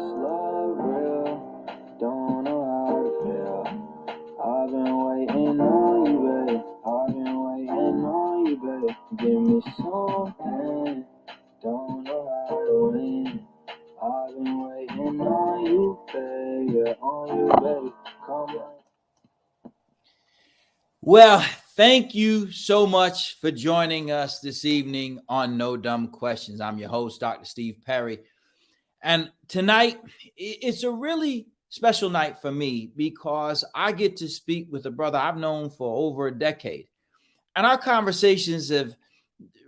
this love real? Don't know how to feel. I've been waiting on you, babe. I've been waiting on you, babe. Give me something. Don't know how to win. I've been waiting on you, babe. Yeah, on you, babe. Come on. Well, thank you so much for joining us this evening on No Dumb Questions. I'm your host, Dr. Steve Perry. And tonight, it's a really special night for me because I get to speak with a brother I've known for over a decade. And our conversations have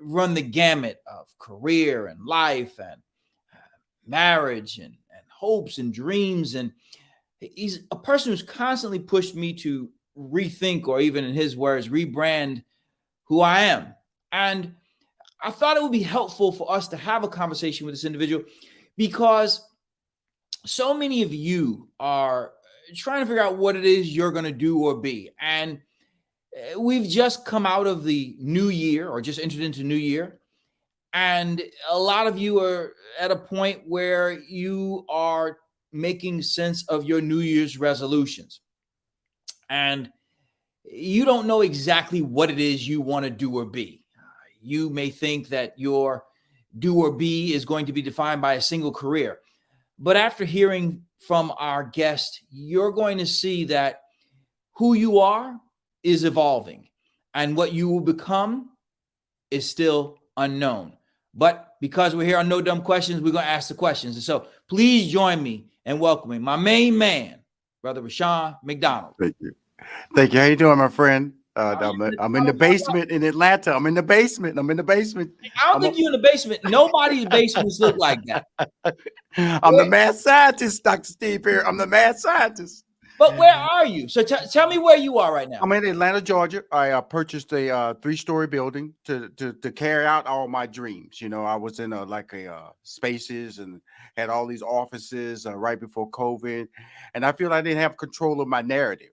run the gamut of career and life and marriage and hopes and dreams. And he's a person who's constantly pushed me to rethink, or even in his words, rebrand who I am. And I thought it would be helpful for us to have a conversation with this individual because so many of you are trying to figure out what it is you're going to do or be. And we've just come out of the new year, or just entered into new year. And a lot of you are at a point where you are making sense of your New Year's resolutions. And you don't know exactly what it is you want to do or be. You may think that your do or be is going to be defined by a single career. But after hearing from our guest, you're going to see that who you are is evolving, and what you will become is still unknown. But because we're here on No Dumb Questions, we're going to ask the questions. And so please join me in welcoming my main man, Brother Rushion McDonald. Thank you. Thank you. How you doing, my friend? I'm in the basement in Atlanta. I'm in the basement. I don't think you're in the basement. Nobody's basements look like that. I'm the mad scientist, Dr. Steve here. I'm the mad scientist. But where are you? So tell me where you are right now. I'm in Atlanta, Georgia. I purchased a 3-story building to carry out all my dreams. You know, I was in spaces and had all these offices right before COVID, and I feel I didn't have control of my narrative.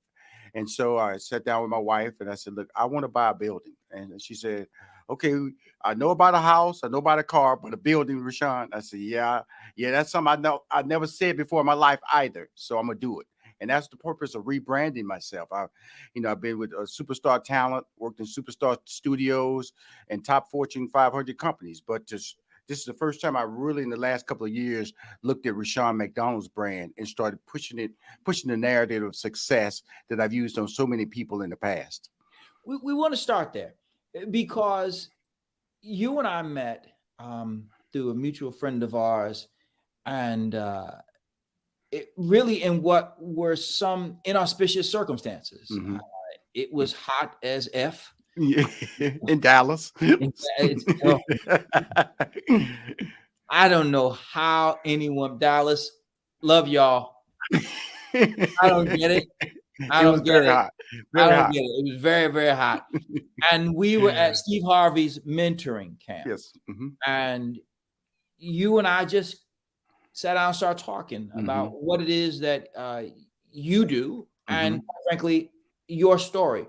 And so I sat down with my wife and I said, look, I want to buy a building. And she said, okay, I know about a house, I know about a car, but a building, Rushion. I said, yeah, that's something I never said before in my life either. So I'm gonna do it. And that's the purpose of rebranding myself. I've been with superstar talent, worked in superstar studios and top Fortune 500 companies. But this is the first time I really, in the last couple of years, looked at Rushion McDonald's brand and started pushing the narrative of success that I've used on so many people in the past. We want to start there because you and I met through a mutual friend of ours, and it really in what were some inauspicious circumstances. Mm-hmm. It was hot as F. Yeah, in Dallas. I don't know how anyone, Dallas, love y'all. I don't get it. I don't get it. It was very, very hot. And we were at Steve Harvey's mentoring camp. Yes. Mm-hmm. And you and I just sat down and started talking about what it is that you do, and frankly, your story.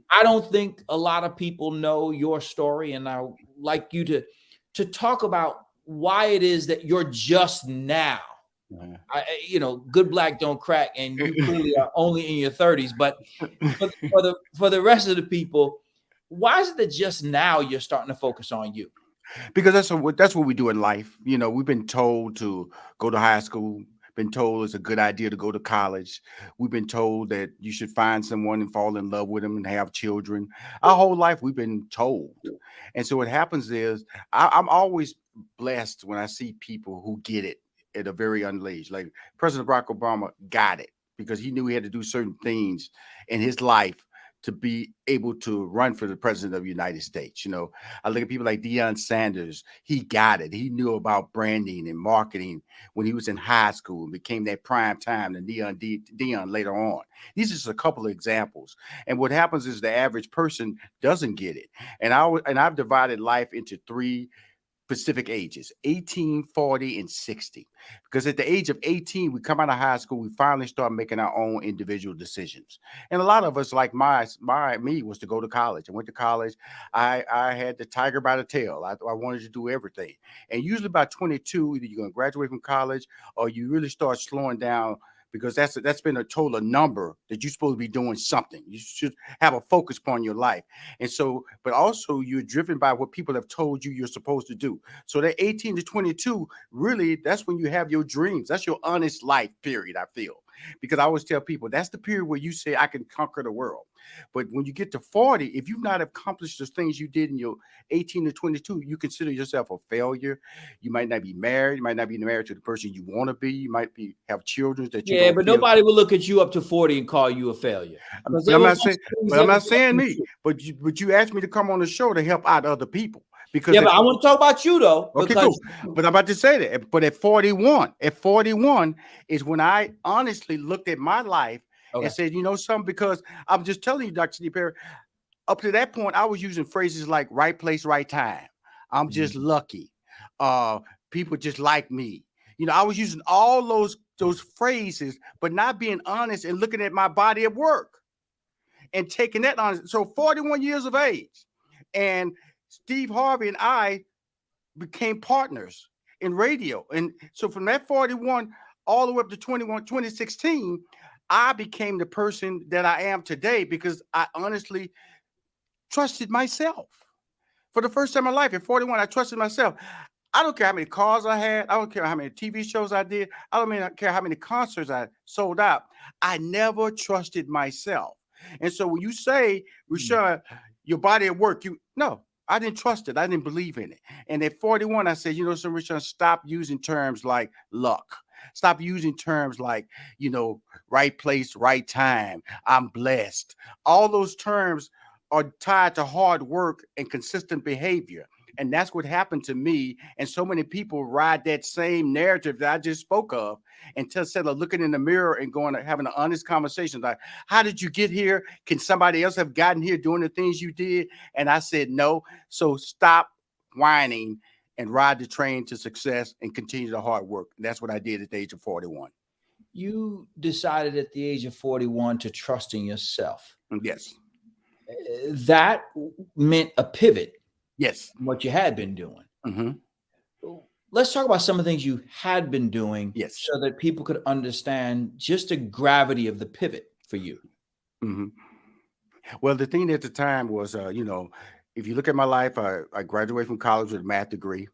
I don't think a lot of people know your story, and I would like you to talk about why it is that you're just now. Good black don't crack, and you clearly are only in your 30s. But for the rest of the people, why is it that just now you're starting to focus on you? Because that's what we do in life. You know, we've been told to go to high school, been told it's a good idea to go to college. We've been told that you should find someone and fall in love with them and have children. Our whole life we've been told. And so what happens is I'm always blessed when I see people who get it at a very young age. Like President Barack Obama got it because he knew he had to do certain things in his life to be able to run for the president of the United States. You know, I look at people like Deion Sanders. He got it. He knew about branding and marketing when he was in high school and became that prime time and Deion later on. These are just a couple of examples. And what happens is the average person doesn't get it. And I've divided life into 3 specific ages, 18, 40, and 60. Because at the age of 18, we come out of high school, we finally start making our own individual decisions. And a lot of us, like me, was to go to college. I went to college. I had the tiger by the tail. I wanted to do everything. And usually by 22, either you're going to graduate from college or you really start slowing down, because that's been a total number that you're supposed to be doing something. You should have a focus upon your life. And so, but also you're driven by what people have told you you're supposed to do. So that 18 to 22, really, that's when you have your dreams. That's your honest life period, I feel. Because I always tell people that's the period where you say, I can conquer the world. But when you get to 40, if you've not accomplished the things you did in your 18 to 22, you consider yourself a failure. You might not be married. You might not be married to the person you want to be. You might have children that you Yeah, don't but feel. nobody will look at you up to 40 and call you a failure. But I'm not saying, me. But you asked me to come on the show to help out other people. Because yeah, but I want to talk about you though. Okay, cool. But I'm about to say that. But at 41 is when I honestly looked at my life and said, you know something, because I'm just telling you, Dr. Steve Perry, up to that point, I was using phrases like right place, right time. I'm just lucky. People just like me. You know, I was using all those phrases, but not being honest and looking at my body of work and taking that on. So 41 years of age. And Steve Harvey and I became partners in radio. And so from that 41 all the way up to 2016, I became the person that I am today because I honestly trusted myself. For the first time in my life, at 41, I trusted myself. I don't care how many cars I had. I don't care how many TV shows I did. I don't care how many concerts I sold out. I never trusted myself. And so when you say, Rushion, your body at work, no, I didn't trust it. I didn't believe in it. And at 41, I said, you know, so Rushion, stop using terms like luck. Stop using terms like, you know, right place, right time. I'm blessed. All those terms are tied to hard work and consistent behavior. And that's what happened to me. And so many people ride that same narrative that I just spoke of, instead of looking in the mirror and having an honest conversation like, how did you get here? Can somebody else have gotten here doing the things you did? And I said, no. So stop whining and ride the train to success and continue the hard work. And that's what I did at the age of 41. You decided at the age of 41 to trust in yourself. Yes. That meant a pivot. Yes. From what you had been doing. Mm-hmm. Let's talk about some of the things you had been doing, yes, so that people could understand just the gravity of the pivot for you. Mm-hmm. Well, the thing at the time was, you know, if you look at my life, I graduated from college with a math degree.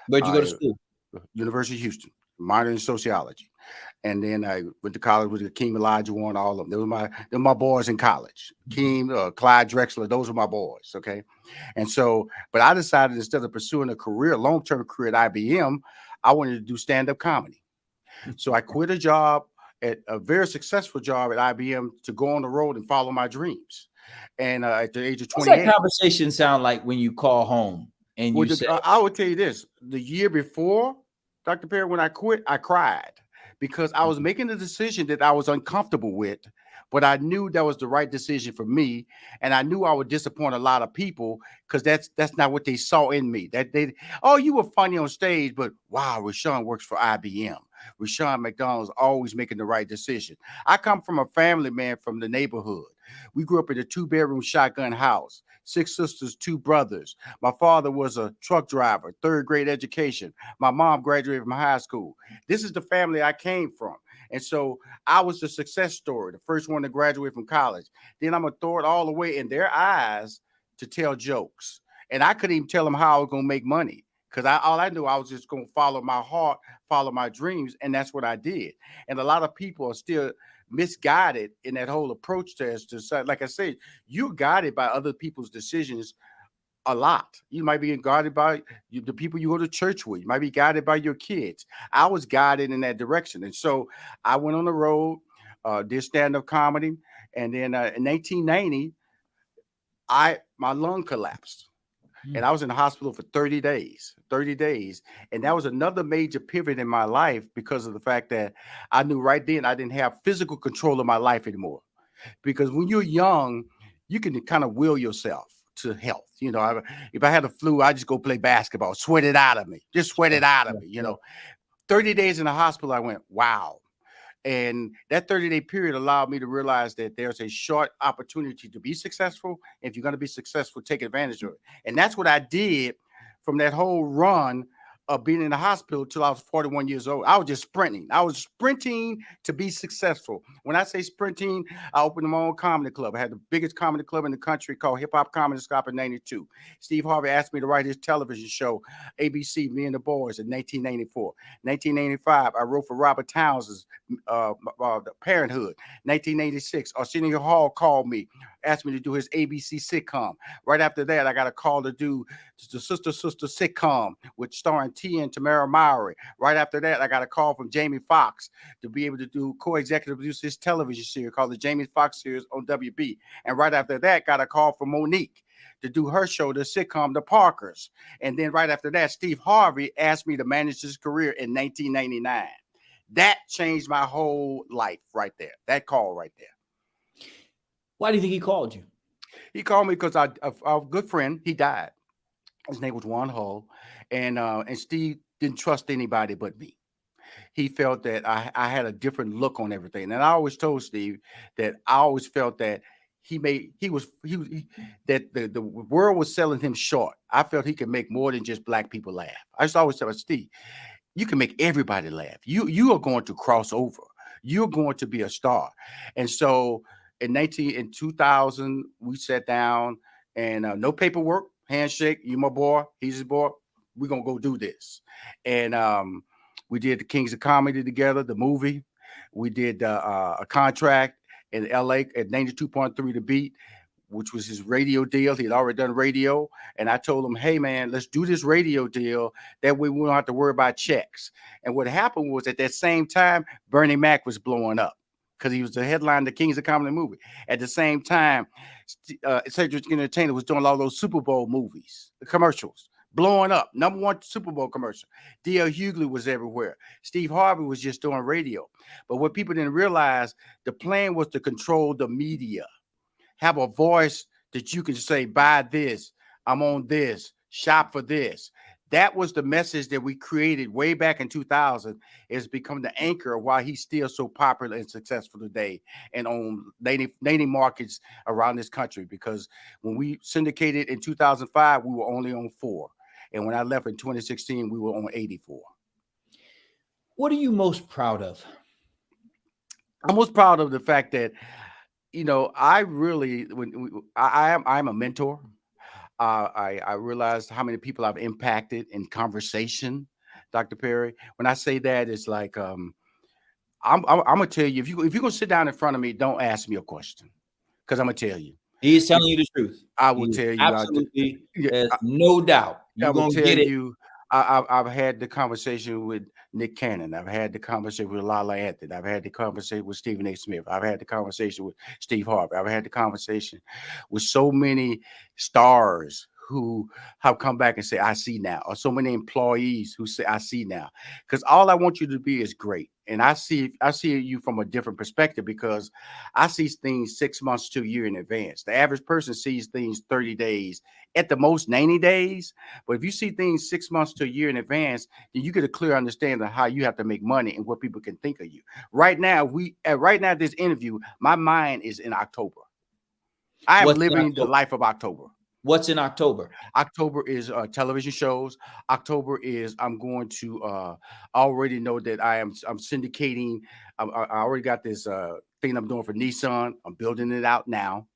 Where'd you go to school? University of Houston, minor in sociology. And then I went to college with Akeem Elijah Warren, all of them. They were my boys in college. Akeem, Clyde Drexler, those were my boys. Okay. And so, but I decided instead of pursuing a long-term career at IBM, I wanted to do stand-up comedy. So I quit a job, at a very successful job at IBM, to go on the road and follow my dreams. And at the age of 28. What's that conversation sound like when you call home and you say, I would tell you this, the year before, Dr. Perry, when I quit, I cried. Because I was making a decision that I was uncomfortable with, but I knew that was the right decision for me. And I knew I would disappoint a lot of people because that's not what they saw in me. You were funny on stage, but wow, Rushion works for IBM. Rushion McDonald is always making the right decision. I come from a family, man, from the neighborhood. We grew up in a 2-bedroom shotgun house, 6 sisters, 2 brothers. My father was a truck driver, 3rd grade education. My mom graduated from high school. This is the family I came from. And so I was the success story, the first one to graduate from college. Then I'm going to throw it all away in their eyes to tell jokes. And I couldn't even tell them how I was going to make money. Because all I knew, I was just going to follow my heart, follow my dreams. And that's what I did. And a lot of people are still misguided in that whole approach to like I said, you're guided by other people's decisions a lot. You might be guided by the people you go to church with. You might be guided by your kids. I was guided in that direction. And so I went on the road, did stand-up comedy. And then in 1990, my lung collapsed. And I was in the hospital for 30 days. And that was another major pivot in my life because of the fact that I knew right then I didn't have physical control of my life anymore. Because when you're young, you can kind of will yourself to health. If I had a flu, I just go play basketball, sweat it out of me, just sweat it out of me. 30 days in the hospital, I went, wow. And that 30-day period allowed me to realize that there's a short opportunity to be successful. If you're going to be successful, take advantage of it. And that's what I did from that whole run of being in the hospital till I was 41 years old. I was just sprinting. I was sprinting to be successful. When I say sprinting, I opened my own comedy club. I had the biggest comedy club in the country called Hip Hop Comedy Shop in 92. Steve Harvey asked me to write his television show, ABC, Me and the Boys, in 1994. 1985, I wrote for Robert Townsend's Parenthood. 1986, Arsenio Hall called me, asked me to do his ABC sitcom. Right after that, I got a call to do the Sister sitcom with starring T and Tamara Mowry. Right after that, I got a call from Jamie Foxx to be able to do co-executive produce his television series called the Jamie Foxx series on WB. And right after that, got a call from Monique to do her show, the sitcom, The Parkers. And then right after that, Steve Harvey asked me to manage his career in 1999. That changed my whole life right there. That call right there. Why do you think he called you? He called me because our good friend, he died. His name was Juan Hull. And Steve didn't trust anybody but me. He felt that I had a different look on everything. And I always told Steve that I always felt that that the world was selling him short. I felt he could make more than just black people laugh. I just always tell Steve, you can make everybody laugh. You are going to cross over. You're going to be a star. And so in 2000, we sat down and no paperwork, handshake. You my boy, he's his boy. We're gonna go do this. And we did the Kings of Comedy together, the movie. We did a contract in LA at 92.3 The Beat, which was his radio deal. He had already done radio. And I told him, hey, man, let's do this radio deal. That way we don't have to worry about checks. And what happened was at that same time, Bernie Mac was blowing up because he was the headline of the Kings of Comedy movie. At the same time, Cedric Entertainment was doing all those Super Bowl movies, the commercials, blowing up. #1 Super Bowl commercial. D.L. Hughley was everywhere. Steve Harvey was just doing radio. But what people didn't realize, the plan was to control the media. Have a voice that you can say, buy this, I'm on this, shop for this. That was the message that we created way back in 2000. It's become the anchor of why he's still so popular and successful today and on native markets around this country. Because when we syndicated in 2005, we were only on 4. And when I left in 2016, we were on 84. What are you most proud of? I'm most proud of the fact that, I really, I'm a mentor. I realized how many people I've impacted in conversation, Dr. Perry. When I say that, it's like, I'm gonna tell you, if you're gonna sit down in front of me, don't ask me a question, because I'm gonna tell you. He's telling you the truth. I will tell you. Absolutely, there's no doubt. You're gonna get it. I've had the conversation with Nick Cannon. I've had the conversation with Lala Anthony. I've had the conversation with Stephen A. Smith. I've had the conversation with Steve Harvey. I've had the conversation with so many stars who have come back and say, I see now, or so many employees who say, I see now. Because all I want you to be is great. And I see you from a different perspective, because I see things 6 months to a year in advance. The average person sees things 30 days, at the most 90 days. But if you see things 6 months to a year in advance, then you get a clear understanding of how you have to make money and what people can think of you. Right now, this interview, my mind is in October. I am living the life of October. What's in October? October is television shows. October is I'm going to already know that I'm syndicating. I already got this thing I'm doing for Nissan. I'm building it out now.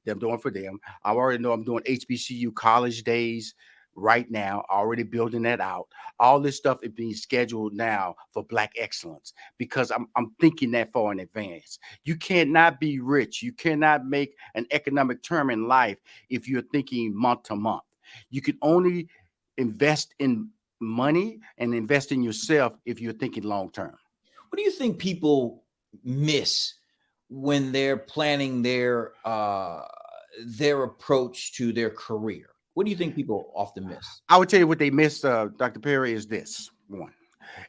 That I'm doing for them. I already know I'm doing HBCU college days right now, already building that out. All this stuff is being scheduled now for Black excellence, because I'm thinking that far in advance. You cannot be rich. You cannot make an economic term in life if you're thinking month to month. You can only invest in money and invest in yourself if you're thinking long term. What do you think people miss when they're planning their approach to their career? What do you think people often miss? I would tell you what they miss, Dr. Perry, is this. One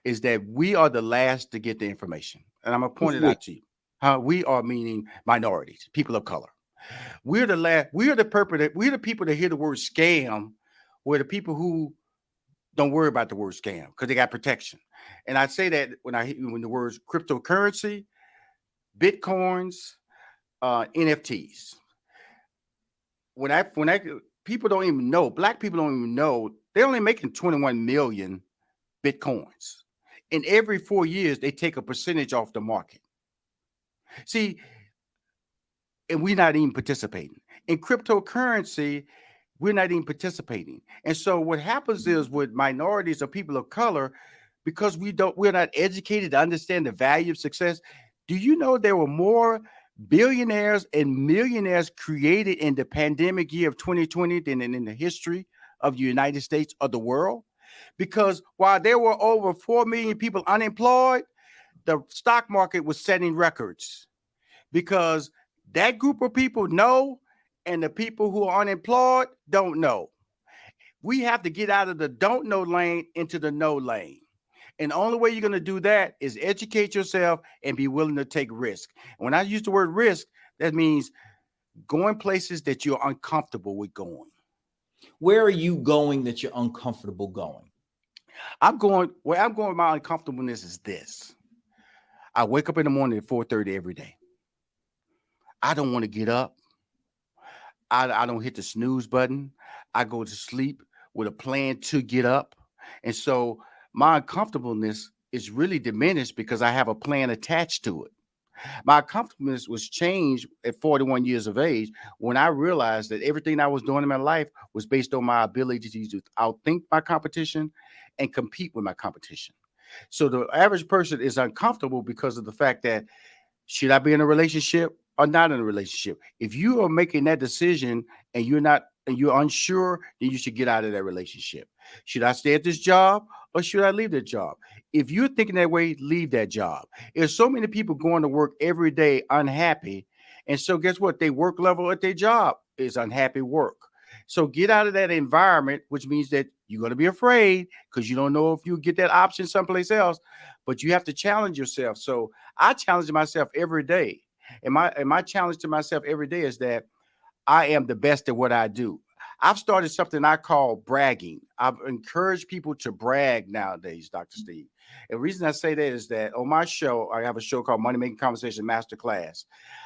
is that we are the last to get the information. And I'm going to point it out to you. We are meaning minorities, people of color. We're the last. We're the people that hear the word scam. We're the people who don't worry about the word scam because they got protection. And I say that when the words cryptocurrency, bitcoins, NFTs. When I people don't even know. Black people don't even know they're only making 21 million bitcoins. And every 4 years they take a percentage off the market. See, and we're not even participating in cryptocurrency. We're not even participating. And so what happens is with minorities or people of color, because we're not educated to understand the value of success. Do you know there were more billionaires and millionaires created in the pandemic year of 2020 than in the history of the United States or the world? Because while there were over 4 million people unemployed, the stock market was setting records because that group of people know, and the people who are unemployed don't know. We have to get out of the don't know lane into the know lane. And the only way you're going to do that is educate yourself and be willing to take risk. When I use the word risk, that means going places that you're uncomfortable with going. Where are you going that you're uncomfortable going? Where I'm going with my uncomfortableness is this. I wake up in the morning at 4:30 every day. I don't want to get up. I don't hit the snooze button. I go to sleep with a plan to get up. And so my uncomfortableness is really diminished because I have a plan attached to it. My uncomfortableness was changed at 41 years of age when I realized that everything I was doing in my life was based on my ability to outthink my competition and compete with my competition. So the average person is uncomfortable because of the fact that should I be in a relationship or not in a relationship? If you are making that decision and you're unsure, then you should get out of that relationship. Should I stay at this job or should I leave that job? If you're thinking that way, leave that job. There's so many people going to work every day unhappy. And so guess what? Their work level at their job is unhappy work. So get out of that environment, which means that you're going to be afraid because you don't know if you get that option someplace else, but you have to challenge yourself. So I challenge myself every day. And my challenge to myself every day is that I am the best at what I do. I've started something I call bragging. I've encouraged people to brag nowadays, Dr. Steve. And the reason I say that is that on my show, I have a show called Money Making Conversation Masterclass.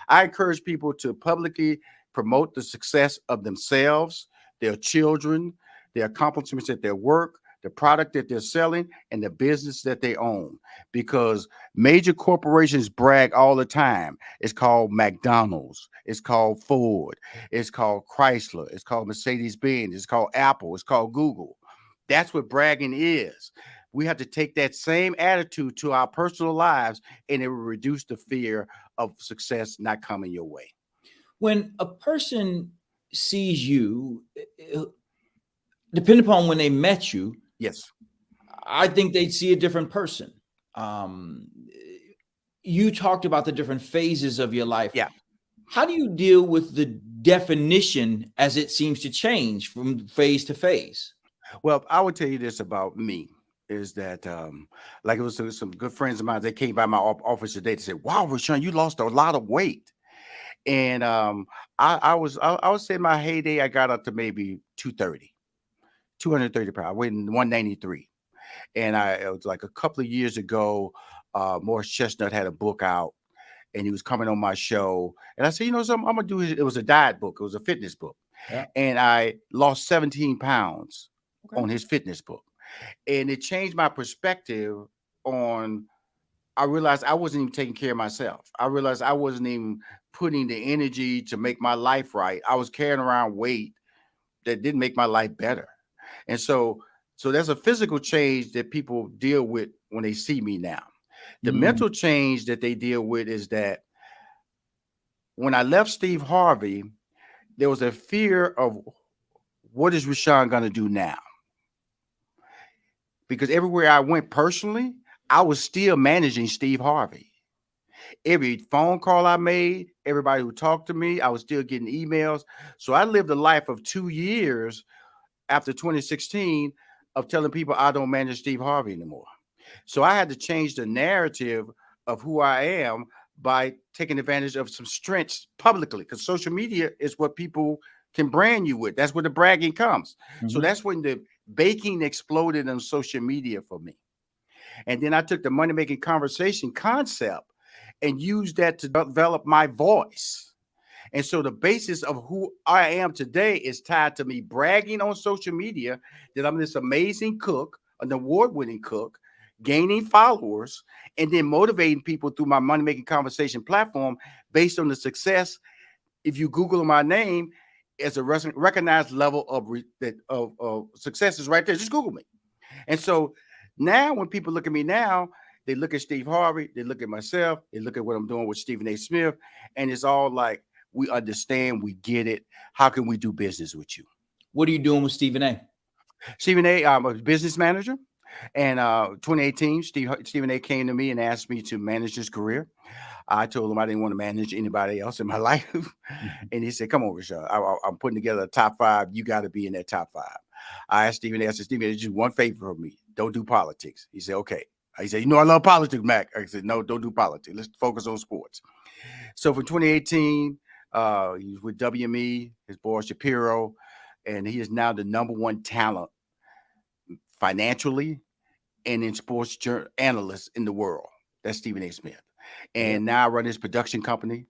I encourage people to publicly promote the success of themselves, their children, their accomplishments at their work, the product that they're selling, and the business that they own. Because major corporations brag all the time. It's called McDonald's. It's called Ford. It's called Chrysler. It's called Mercedes-Benz. It's called Apple. It's called Google. That's what bragging is. We have to take that same attitude to our personal lives, and it will reduce the fear of success not coming your way. When a person sees you, depending upon when they met you, Yes. I think they'd see a different person. You talked about the different phases of your life. Yeah. How do you deal with the definition as it seems to change from phase to phase? Well, I would tell you this about me is that, like it was some good friends of mine. They came by my office today to say, "Wow, Rushion, you lost a lot of weight." And I would say in my heyday, I got up to maybe 230 pounds. I weighed 193. And it was like a couple of years ago, Morris Chestnut had a book out and he was coming on my show. And I said, you know something, I'm going to do it. It was a diet book. It was a fitness book. Yeah. And I lost 17 pounds Okay. on his fitness book. And it changed my perspective on, I realized I wasn't even taking care of myself. I realized I wasn't even putting the energy to make my life right. I was carrying around weight that didn't make my life better. And so there's a physical change that people deal with when they see me now. The mental change that they deal with is that when I left Steve Harvey, there was a fear of what is Rushion going to do now? Because everywhere I went personally, I was still managing Steve Harvey. Every phone call I made, everybody who talked to me, I was still getting emails. So I lived a life of 2 years after 2016 of telling people I don't manage Steve Harvey anymore. So I had to change the narrative of who I am by taking advantage of some strengths publicly, because social media is what people can brand you with. That's where the bragging comes. So Mhm. that's when the baking exploded on social media for me. And then I took the money making conversation concept and used that to develop my voice. And so the basis of who I am today is tied to me bragging on social media that I'm this amazing cook, an award-winning cook, gaining followers, and then motivating people through my money making conversation platform based on the success. If you Google my name, as a recognized level of success is right there. Just Google me. And so now when people look at me now, they look at Steve Harvey, they look at myself, they look at what I'm doing with Stephen A. Smith, and it's all like, we understand, we get it. How can we do business with you? What are you doing with Stephen A? Stephen A., I'm a business manager. And 2018, Stephen A. came to me and asked me to manage his career. I told him I didn't want to manage anybody else in my life. And he said, come on, Rushion, I'm putting together a top five. You got to be in that top five. I asked Stephen, Stephen, just one favor for me. Don't do politics. He said, okay. He said, I love politics, Mac. I said, no, don't do politics. Let's focus on sports. So for 2018, he was with WME, his boy Shapiro, and he is now the number one talent financially and in sports analysts in the world. That's Stephen A. Smith. Yeah. And now I run his production company.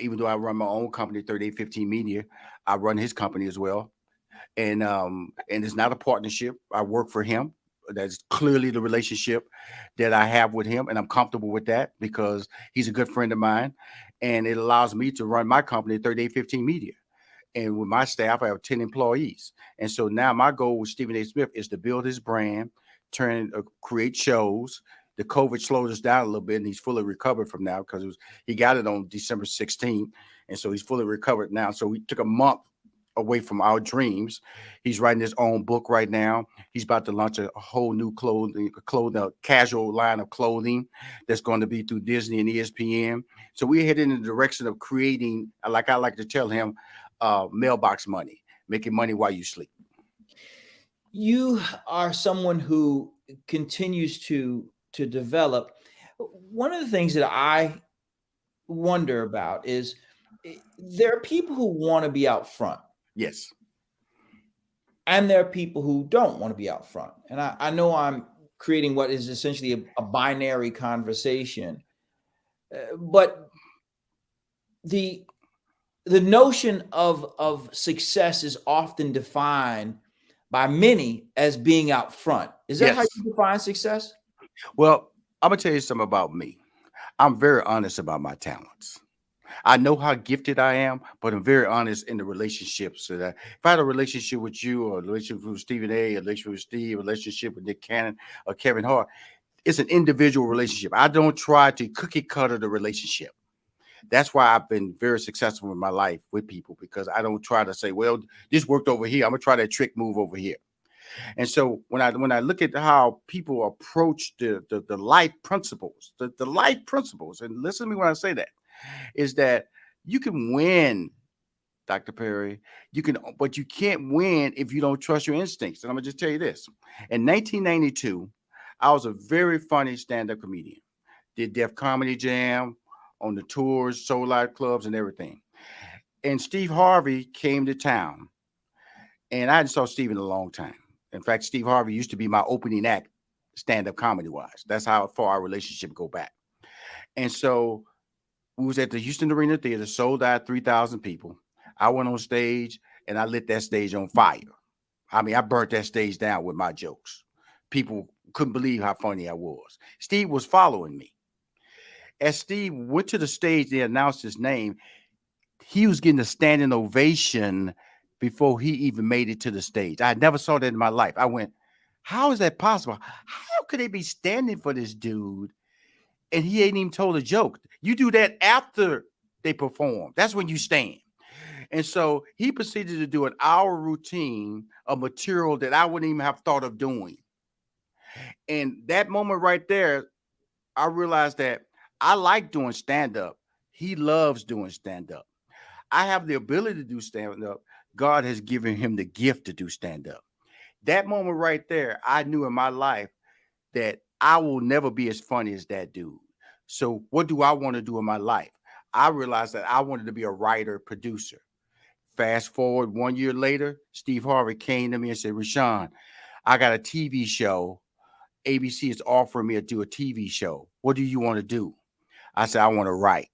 Even though I run my own company, 3815 Media, I run his company as well. And it's not a partnership. I work for him. That's clearly the relationship that I have with him, and I'm comfortable with that because he's a good friend of mine, and it allows me to run my company, 3815 Media. And with my staff, I have 10 employees. And so now my goal with Stephen A. Smith is to build his brand, create shows. The COVID slowed us down a little bit, and he's fully recovered from now because he got it on December 16th. And so he's fully recovered now. So we took a month away from our dreams. He's writing his own book right now. He's about to launch a whole new a casual line of clothing that's going to be through Disney and ESPN. So we're heading in the direction of creating, like I like to tell him, mailbox money, making money while you sleep. You are someone who continues to develop. One of the things that I wonder about is there are people who want to be out front. Yes. And there are people who don't want to be out front. And I know I'm creating what is essentially a binary conversation. But the notion of success is often defined by many as being out front. Is that how Yes. you define success? Well, I'm going to tell you something about me. I'm very honest about my talents. I know how gifted I am, but I'm very honest in the relationships. So that if I had a relationship with you, or a relationship with Stephen A., a relationship with Steve, a relationship with Nick Cannon or Kevin Hart, it's an individual relationship. I don't try to cookie cutter the relationship. That's why I've been very successful in my life with people, because I don't try to say, well, this worked over here, I'm gonna try that trick move over here. And so when I look at how people approach the life principles, the life principles, and listen to me when I say that, is that you can win, Dr. Perry. But you can't win if you don't trust your instincts. And I'm gonna just tell you this. In 1992, I was a very funny stand-up comedian. Did Def Comedy Jam on the tours, sold out clubs, and everything. And Steve Harvey came to town, and I hadn't saw Steve in a long time. In fact, Steve Harvey used to be my opening act, stand-up comedy-wise. That's how far our relationship go back. And so we was at the Houston Arena Theater, sold out 3,000 people. I went on stage and I lit that stage on fire. I mean, I burnt that stage down with my jokes. People couldn't believe how funny I was. Steve was following me. As Steve went to the stage, they announced his name. He was getting a standing ovation before he even made it to the stage. I never saw that in my life. I went, how is that possible? How could they be standing for this dude and he ain't even told a joke? You do that after they perform. That's when you stand. And so he proceeded to do an hour routine of material that I wouldn't even have thought of doing. And that moment right there, I realized that I like doing stand-up. He loves doing stand-up. I have the ability to do stand-up. God has given him the gift to do stand-up. That moment right there, I knew in my life that I will never be as funny as that dude. So what do I want to do in my life? I realized that I wanted to be a writer, producer. Fast forward 1 year later, Steve Harvey came to me and said, Rushion, I got a TV show. ABC is offering me to do a TV show. What do you want to do? I said, I want to write.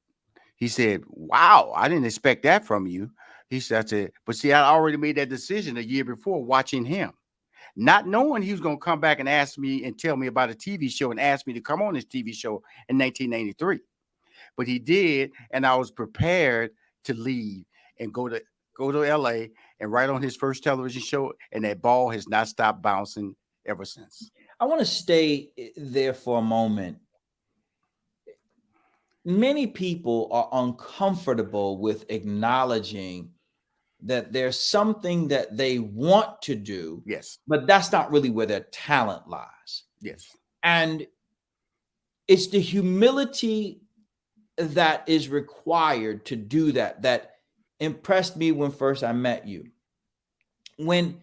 He said, wow, I didn't expect that from you. He said, I said, but see, I already made that decision a year before watching him, not knowing he was going to come back and ask me and tell me about a TV show and ask me to come on this TV show in 1993. But he did, and I was prepared to leave and go to LA and write on his first television show, and that ball has not stopped bouncing ever since. I want to stay there for a moment. Many people are uncomfortable with acknowledging that there's something that they want to do, Yes, but that's not really where their talent lies. yes, And it's the humility that is required to do that that impressed me when first I met you. When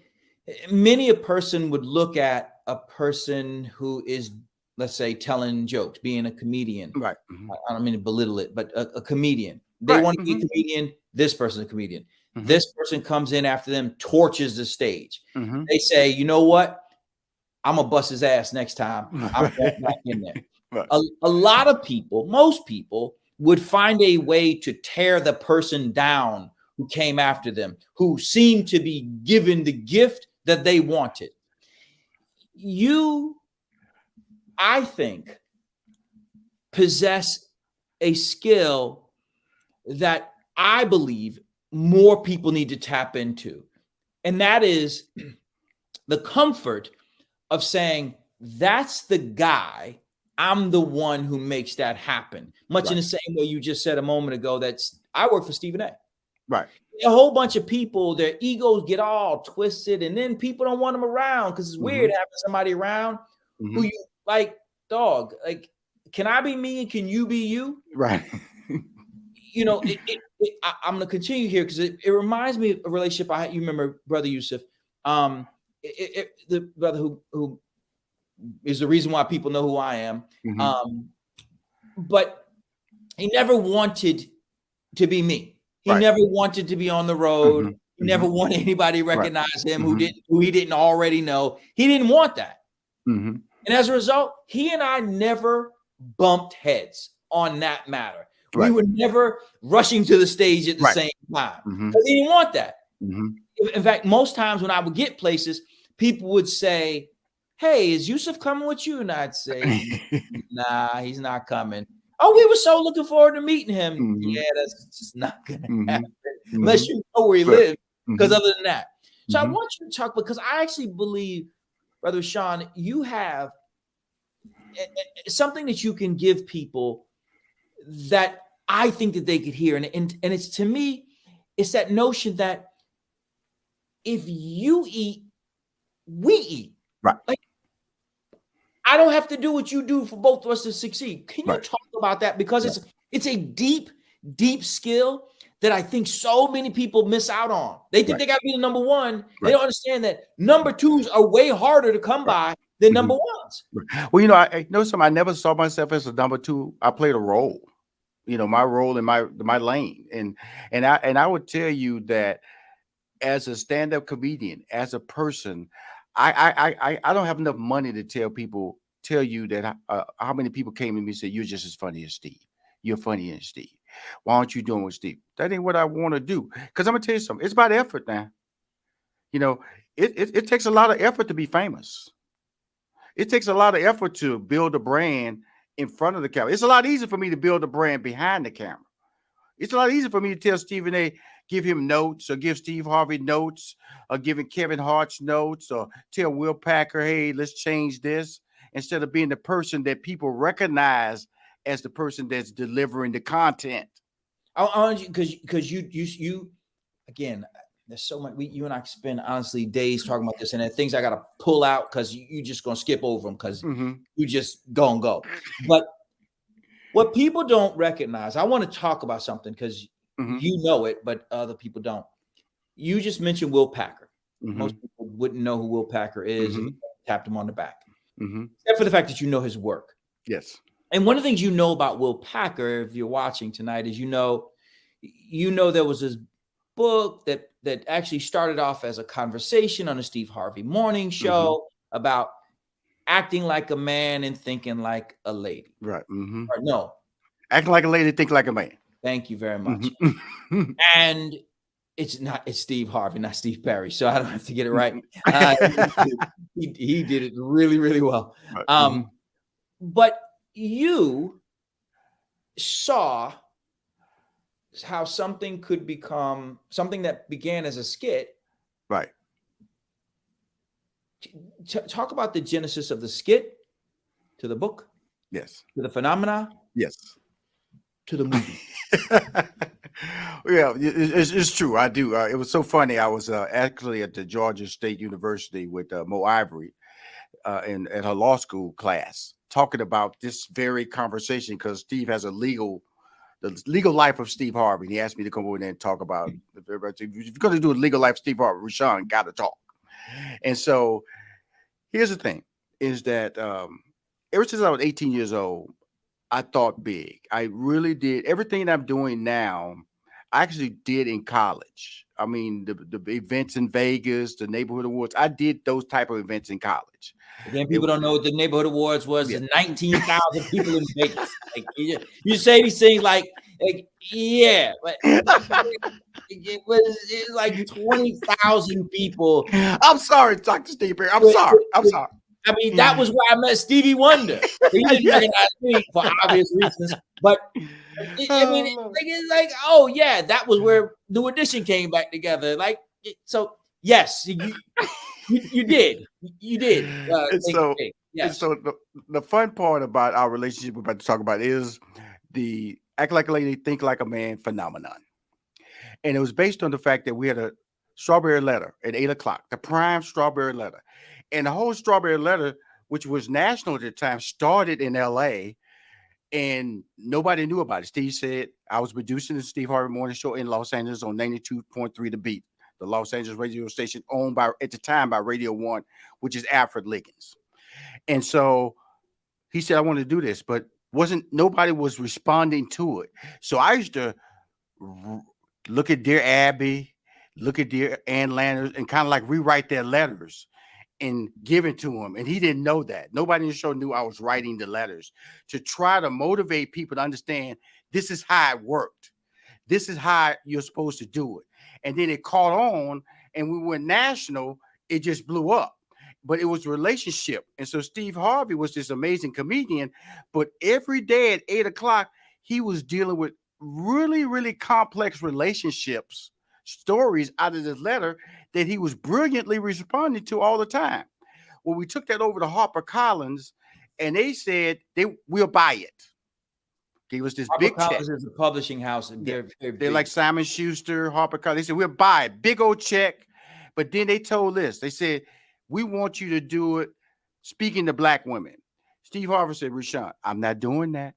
many a person would look at a person who is, let's say, telling jokes, being a comedian. right. I don't mean to belittle it, but a comedian. They Right. want to be a comedian. This person's a comedian. Mhm. This person comes in after them, torches the stage. Mhm. They say, you know what? I'm going to bust his ass next time. I'm going back in there. Right. A lot of people, most people, would find a way to tear the person down who came after them, who seemed to be given the gift that they wanted. You, I think, possess a skill that I believe more people need to tap into. And that is the comfort of saying, that's the guy. I'm the one who makes that happen. Much in the same way you just said a moment ago, I work for Stephen A. Right. A whole bunch of people, their egos get all twisted, and then people don't want them around because it's weird having somebody around who you like, dog. Like, can I be me and can you be you? Right. You know, I'm going to continue here because it reminds me of a relationship I had. You remember Brother Yusuf, the brother who is the reason why people know who I am. But he never wanted to be me. He never wanted to be on the road. He never wanted anybody to recognize him who he didn't already know. He didn't want that. And as a result, he and I never bumped heads on that matter. We were never rushing to the stage at the same time because he didn't want that. In fact, most times when I would get places, people would say, hey, is Yusuf coming with you? And I'd say, nah, he's not coming. Oh, we were so looking forward to meeting him. Yeah, that's just not going to happen unless you know where he lives. Because other than that. So I want you to talk, because I actually believe, Brother Sean, you have something that you can give people that I think that they could hear. And it's, to me, it's that notion that if you eat, we eat. Right. Like, I don't have to do what you do for both of us to succeed. Can you talk about that? Because it's a deep, deep skill that I think so many people miss out on. They think they got to be the number one. They don't understand that number twos are way harder to come by than number ones. Well, you know, I know something. I never saw myself as a number two. I played a role, you know, my role in my lane. And I would tell you that as a stand-up comedian, as a person, I don't have enough money to tell you that how many people came to me and said, you're just as funny as Steve. You're funny as Steve. Why aren't you doing with Steve? That ain't what I want to do. Because I'm gonna tell you something. It's about effort now. You know, it takes a lot of effort to be famous. It takes a lot of effort to build a brand in front of the camera. It's a lot easier for me to build a brand behind the camera. It's a lot easier for me to tell Stephen A, give him notes, or give Steve Harvey notes, or giving Kevin Hart's notes, or tell Will Packer, hey, let's change this, instead of being the person that people recognize as the person that's delivering the content. I want you, because you again, there's so much. You and I spend honestly days talking about this, and there are things I got to pull out because you just gonna skip over them because you just gonna go. But what people don't recognize, I want to talk about something because you know it, but other people don't. You just mentioned Will Packer. Most people wouldn't know who Will Packer is if you tapped him on the back, except for the fact that you know his work. Yes. And one of the things you know about Will Packer, if you're watching tonight, is there was this book that actually started off as a conversation on a Steve Harvey morning show about acting like a man and thinking like a lady. Right. Or no. Acting like a lady, think like a man. Thank you very much. And it's Steve Harvey, not Steve Perry, so I don't have to get it right. He did it really, really well. Right. But you saw how something could become something that began as a skit. Right. Talk about the genesis of the skit to the book. Yes. To the phenomena. Yes. To the movie. Yeah, it's true. I do. It was so funny. I was actually at the Georgia State University with Mo Ivory at her law school class, talking about this very conversation because Steve has the legal life of Steve Harvey. And he asked me to come over there and talk about if you're going to do a legal life of Steve Harvey, Rushion got to talk. And so here's the thing: is that ever since I was 18 years old, I thought big. I really did. Everything that I'm doing now, I actually did in college. I mean, the events in Vegas, the neighborhood awards, I did those type of events in college. Again, people don't know what the neighborhood awards was. Yeah. 19,000 people in Vegas. Like, you say these things like yeah, but it was like 20,000 people. I'm sorry, Dr. Steve. I'm sorry. I mean, that was where I met Stevie Wonder. He didn't recognize me for obvious reasons, but it's like, oh yeah, that was where New Edition came back together. Like, so yes, you did. Yes. So the fun part about our relationship we're about to talk about is the act like a lady, think like a man phenomenon. And it was based on the fact that we had a strawberry letter at 8:00, the prime strawberry letter. And the whole strawberry letter, which was national at the time, started in LA and nobody knew about it. Steve said, I was producing the Steve Harvey Morning Show in Los Angeles on 92.3 The Beat, the Los Angeles radio station owned at the time by Radio 1, which is Alfred Liggins. And so he said, I want to do this, but nobody was responding to it. So I used to look at Dear Abby, look at Dear Ann Landers, and kind of like rewrite their letters and give it to him. And he didn't know that. Nobody in the show knew I was writing the letters to try to motivate people to understand this is how it worked. This is how you're supposed to do it. And then it caught on and we went national. It just blew up. But it was a relationship. And so Steve Harvey was this amazing comedian. But every day at 8:00, he was dealing with really, really complex relationships, stories out of this letter that he was brilliantly responding to all the time. Well, we took that over to HarperCollins, and they said we'll buy it. Gave us this big check. HarperCollins is a publishing house, and they're like Simon Schuster, HarperCollins. They said we'll buy it, big old check. But then they told us, they said, we want you to do it speaking to black women. Steve Harvey said, Rushion, I'm not doing that.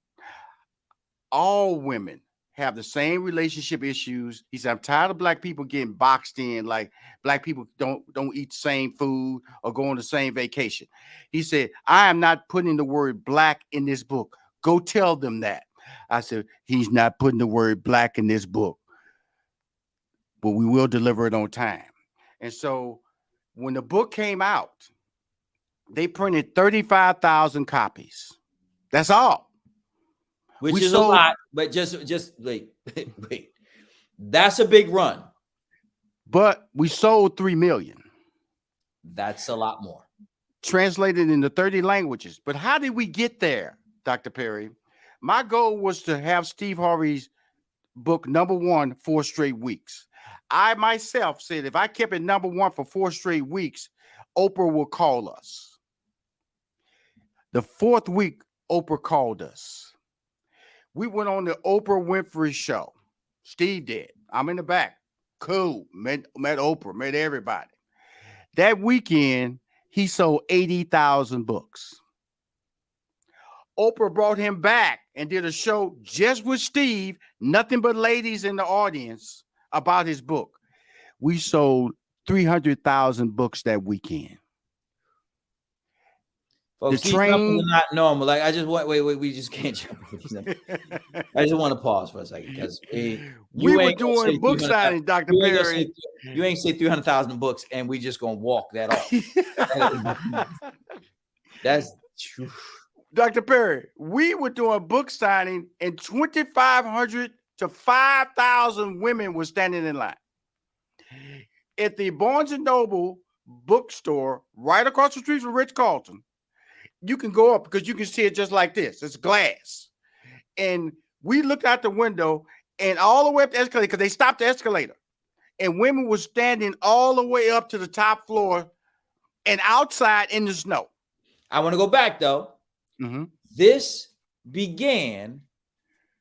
All women have the same relationship issues. He said, I'm tired of black people getting boxed in, like black people don't eat the same food or go on the same vacation. He said, I am not putting the word black in this book. Go tell them that. I said, he's not putting the word black in this book, but we will deliver it on time. And so when the book came out, they printed 35,000 copies. That's all. Which is a lot, but just wait. That's a big run. But we sold 3 million. That's a lot more. Translated into 30 languages. But how did we get there, Dr. Perry? My goal was to have Steve Harvey's book #1 4 straight weeks. I myself said if I kept it #1 for 4 straight weeks, Oprah will call us. The 4th week, Oprah called us. We went on the Oprah Winfrey show. Steve did. I'm in the back. Cool. Met Oprah, met everybody. That weekend, he sold 80,000 books. Oprah brought him back and did a show just with Steve, nothing but ladies in the audience, about his book. We sold 300,000 books that weekend. Folks, these numbers are not normal. Like, I just want, wait, we just can't jump over these numbers. I just want to pause for a second because we were doing book signing, Dr. Perry. You ain't say 300,000 books, and we just gonna walk that off. That's true. Dr. Perry, we were doing book signing, and 2,500 to 5,000 women were standing in line at the Barnes and Noble bookstore right across the street from Ritz-Carlton. You can go up because you can see it just like this. It's glass. And we looked out the window and all the way up the escalator because they stopped the escalator. And women were standing all the way up to the top floor and outside in the snow. I want to go back, though. Mm-hmm. This began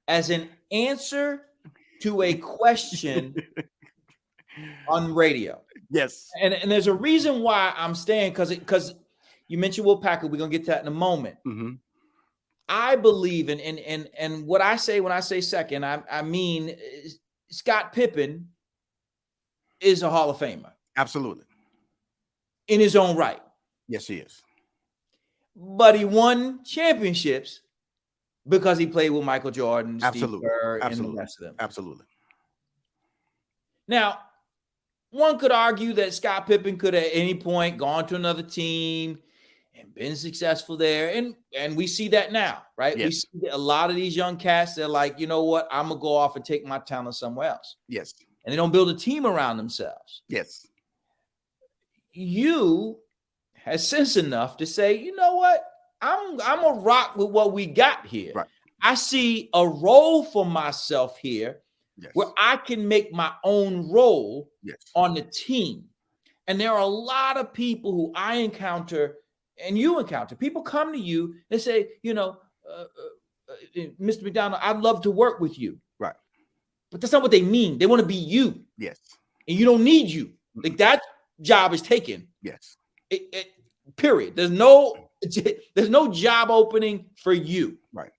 as an answer to a question on radio. Yes. And there's a reason why I'm staying, because you mentioned Will Packer. We're going to get to that in a moment. Mm-hmm. I believe in what I say when I say second, I mean Scott Pippen is a Hall of Famer. Absolutely. In his own right. Yes, he is. But he won championships because he played with Michael Jordan, Steve Kerr, and the rest of them. Absolutely. Now, one could argue that Scott Pippen could at any point gone to another team and been successful there. And we see that now, right? Yes. We see a lot of these young cats, they're like, you know what? I'm going to go off and take my talent somewhere else. Yes. And they don't build a team around themselves. Yes. You had sense enough to say, you know what? I'm going to rock with what we got here. Right. I see a role for myself here. Yes. Where I can make my own role on the team. And there are a lot of people who I encounter and you encounter. People come to you and say, you know, Mr. McDonald, I'd love to work with you. Right. But that's not what they mean. They want to be you. Yes. And you don't need you. Like, that job is taken. Yes. Period. There's no job opening for you. Right.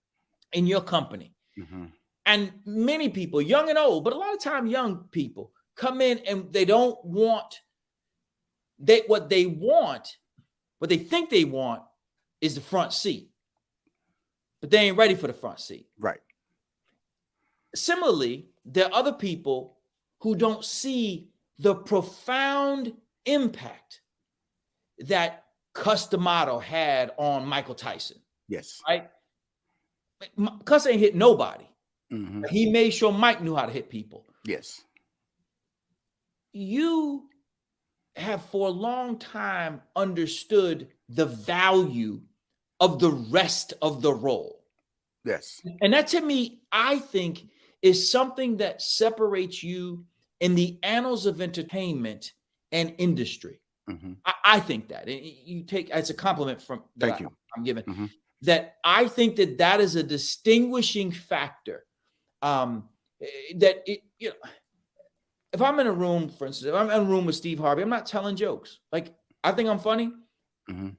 In your company. Mm-hmm. And many people, young and old, but a lot of time young people come in and they don't want what they think they want is the front seat. But they ain't ready for the front seat. Right. Similarly, there are other people who don't see the profound impact that Cus D'Amato had on Michael Tyson. Yes. Right? Cus ain't hit nobody. Mm-hmm. He made sure Mike knew how to hit people. Yes. You have for a long time understood the value of the rest of the role. Yes. And that, to me, I think, is something that separates you in the annals of entertainment and industry. Mm-hmm. I think that. You take as a compliment from that I'm giving. Mm-hmm. That I think that is a distinguishing factor. If I'm in a room, for instance, if I'm in a room with Steve Harvey, I'm not telling jokes. Like, I think I'm funny,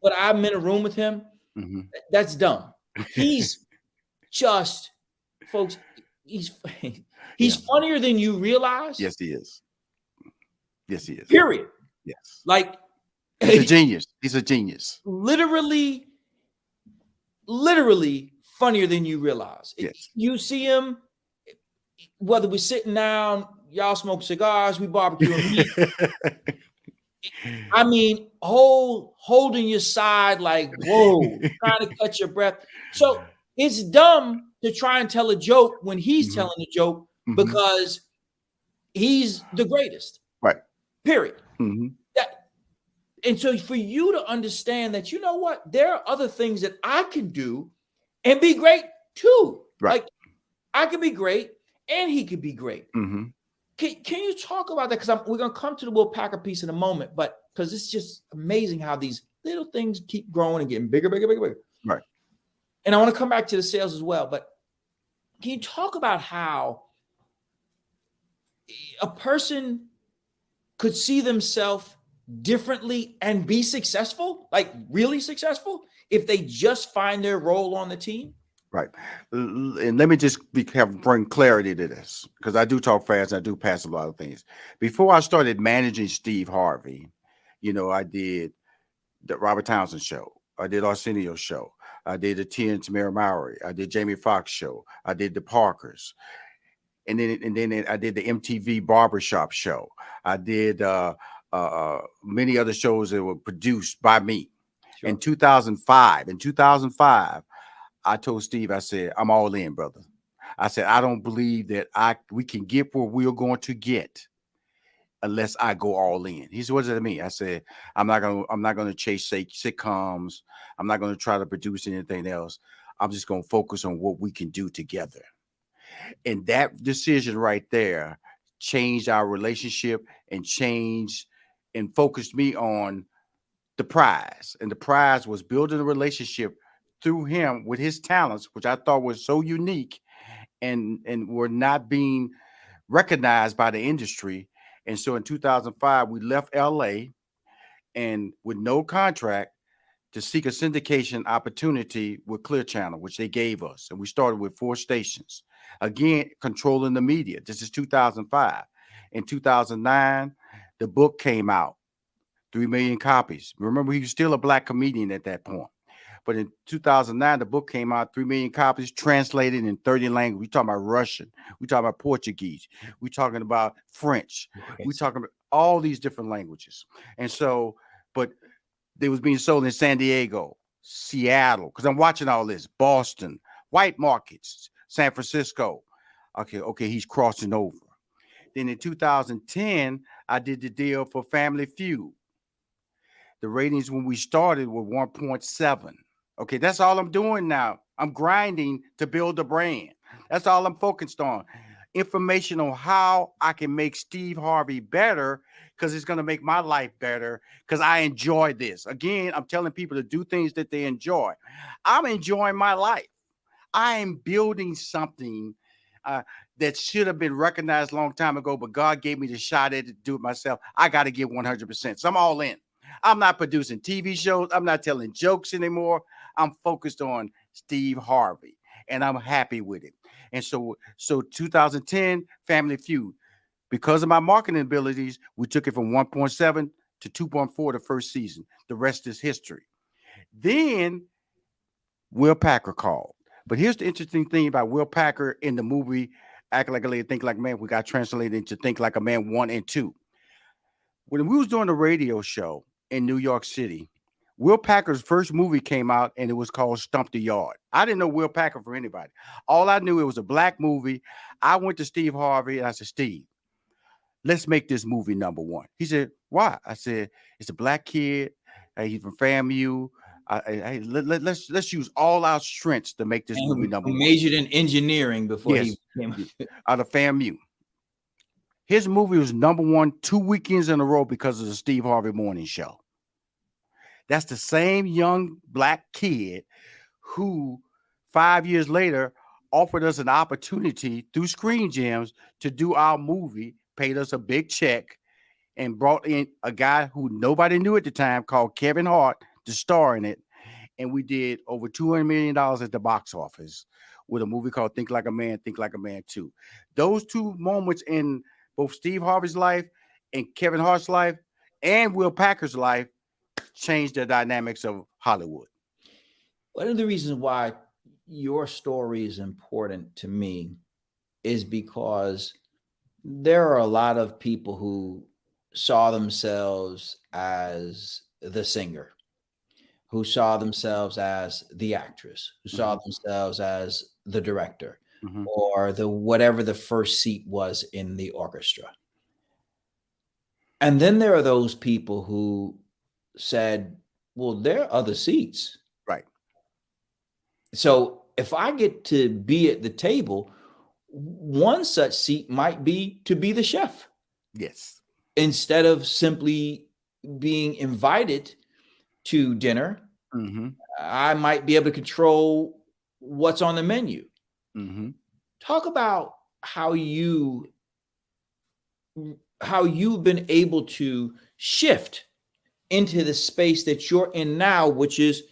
but I'm in a room with him. Mm-hmm. That's dumb. He's just, folks, he's funnier than you realize. Yes, he is. Yes, he is. Period. Yes. Like, he's a genius. He's a genius. Literally funnier than you realize. Yes. You see him, whether we're sitting down, y'all smoke cigars, we barbecue meat. I mean, holding your side like, whoa, trying to catch your breath. So it's dumb to try and tell a joke when he's telling a joke because he's the greatest. Right. Period. And so for you to understand that, you know what, there are other things that I can do and be great too. Right. Like, I can be great and he could be great. Mm-hmm. Can you talk about that? Because we're going to come to the Will Packer piece in a moment, but because it's just amazing how these little things keep growing and getting bigger, bigger, bigger, bigger. Right. And I want to come back to the sales as well, but can you talk about how a person could see themselves differently and be successful, like really successful, if they just find their role on the team? Right. And let me just bring clarity to this, because I do talk fast. I do pass a lot of things. Before I started managing Steve Harvey, I did the Robert Townsend show. I did Arsenio's show. I did the Tia and Tamara Mowry. I did Jamie Foxx show. I did the Parkers. And then I did the MTV Barbershop show. I did many other shows that were produced by me. Sure. In 2005, I told Steve, I said, I'm all in, brother. I said, I don't believe that we can get where we're going to get unless I go all in. He said, what does that mean? I said, I'm not gonna chase sitcoms. I'm not gonna try to produce anything else. I'm just gonna focus on what we can do together. And that decision right there changed our relationship and focused me on the prize. And the prize was building a relationship through him with his talents, which I thought was so unique and were not being recognized by the industry. And so in 2005, we left LA and with no contract to seek a syndication opportunity with Clear Channel, which they gave us. And we started with 4 stations. Again, controlling the media. This is 2005. In 2009, the book came out, 3 million copies. Remember, he was still a Black comedian at that point. But in 2009, the book came out, 3 million copies, translated in 30 languages. We're talking about Russian. We're talking about Portuguese. We're talking about French. We're talking about all these different languages. And so, but they was being sold in San Diego, Seattle, because I'm watching all this, Boston, white markets, San Francisco. Okay, he's crossing over. Then in 2010, I did the deal for Family Feud. The ratings when we started were 1.7. Okay, that's all I'm doing now. I'm grinding to build a brand. That's all I'm focused on. Information on how I can make Steve Harvey better, because it's going to make my life better, because I enjoy this. Again, I'm telling people to do things that they enjoy. I'm enjoying my life. I am building something that should have been recognized a long time ago, but God gave me the shot at it to do it myself. I got to give 100%. So I'm all in. I'm not producing TV shows. I'm not telling jokes anymore. I'm focused on Steve Harvey, and I'm happy with it. And so 2010, Family Feud. Because of my marketing abilities, we took it from 1.7 to 2.4 the first season. The rest is history. Then Will Packer called. But here's the interesting thing about Will Packer in the movie Act Like a Lady, Think Like a Man. We got translated into Think Like a Man 1 and 2. When we was doing a radio show in New York City, Will Packer's first movie came out, and it was called Stump the Yard. I didn't know Will Packer from anybody. All I knew, it was a Black movie. I went to Steve Harvey, and I said, Steve, let's make this movie number 1. He said, why? I said, it's a Black kid. He's from FAMU. Let's use all our strengths to make this movie number 1. Majored in engineering before he came out of FAMU. His movie was number 1 2 weekends in a row because of the Steve Harvey Morning Show. That's the same young Black kid who 5 years later offered us an opportunity through Screen Gems to do our movie, paid us a big check, and brought in a guy who nobody knew at the time called Kevin Hart to star in it. And we did over $200 million at the box office with a movie called Think Like a Man, Think Like a Man 2. Those 2 moments in both Steve Harvey's life and Kevin Hart's life and Will Packer's life changed the dynamics of Hollywood. One of the reasons why your story is important to me is because there are a lot of people who saw themselves as the singer, who saw themselves as the actress, who saw themselves as the director, or the whatever the first seat was in the orchestra. And then there are those people who said, well, there are other seats. Right. So if I get to be at the table, one such seat might be to be the chef. Yes. Instead of simply being invited to dinner, I might be able to control what's on the menu. Talk about how you've been able to shift into the space that you're in now, which is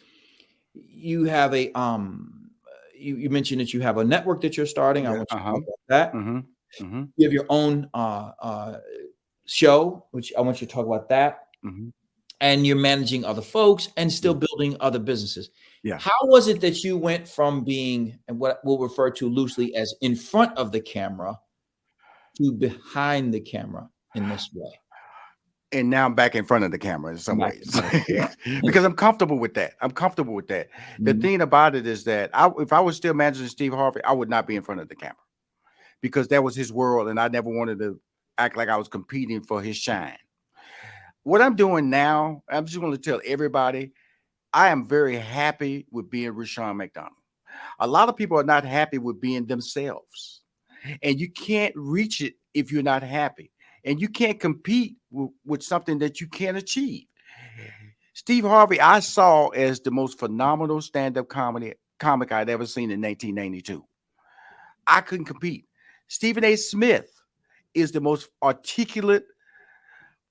you have a you mentioned that you have a network that you're starting. I want you to talk about that. You have your own show, which I want you to talk about that. and you're managing other folks and still building other businesses. Yeah. How was it that you went from being what we'll refer to loosely as in front of the camera to behind the camera in this way? And now I'm back in front of the camera in some Back ways in because I'm comfortable with that. I'm comfortable with that. The thing about it is that if I was still managing Steve Harvey, I would not be in front of the camera because that was his world. And I never wanted to act like I was competing for his shine. What I'm doing now, I'm just going to tell everybody, I am very happy with being Rushion McDonald. A lot of people are not happy with being themselves. And you can't reach it if you're not happy. And you can't compete with something that you can't achieve. Steve Harvey, I saw as the most phenomenal stand-up comic I'd ever seen in 1992. I couldn't compete. Stephen A. Smith is the most articulate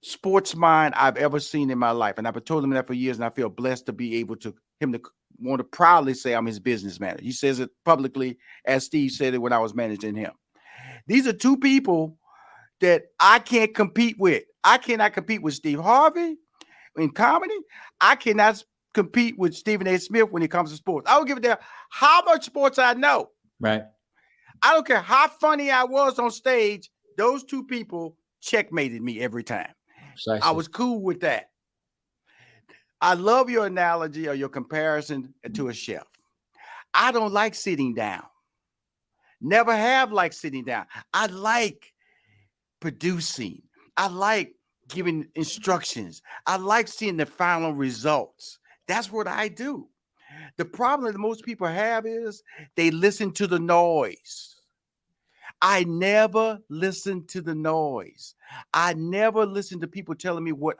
sports mind I've ever seen in my life. And I've been told him that for years, and I feel blessed to be able to want to proudly say I'm his business manager. He says it publicly, as Steve said it when I was managing him. These are two people that I can't compete with. I cannot compete with Steve Harvey in comedy. I cannot compete with Stephen A. Smith when it comes to sports. I don't give a damn how much sports I know. Right. I don't care how funny I was on stage. Those two people checkmated me every time. Precisely. I was cool with that. I love your analogy or your comparison to a chef. I don't like sitting down. Never have liked sitting down. I like producing. I like giving instructions. I like seeing the final results. That's what I do. The problem that most people have is they listen to the noise. I never listen to the noise. I never listen to people telling me what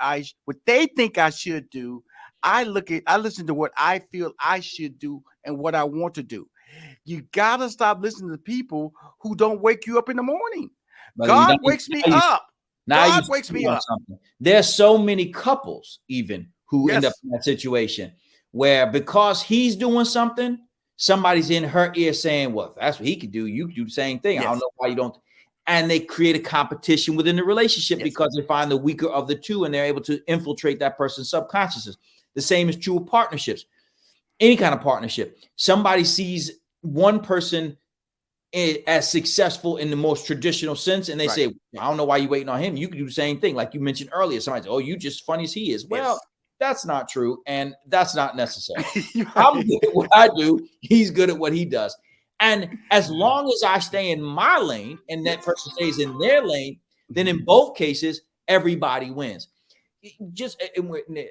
they think I should do. I listen to what I feel I should do and what I want to do. You gotta stop listening to people who don't wake you up in the morning. God wakes me up. God wakes me up. There's so many couples even who end up in that situation where because he's doing something, somebody's in her ear saying, well, if that's what he could do, you could do the same thing. I don't know why you don't. And they create a competition within the relationship because they find the weaker of the two and they're able to infiltrate that person's subconsciousness. The same is true of partnerships. Any kind of partnership. Somebody sees one person as successful in the most traditional sense, and they say, I don't know why you're waiting on him. You can do the same thing. Like you mentioned earlier, somebody said, oh, you just funny as he is. Well, that's not true, and that's not necessary. I'm good at what I do. He's good at what he does. And as long as I stay in my lane and that person stays in their lane, then in both cases, everybody wins.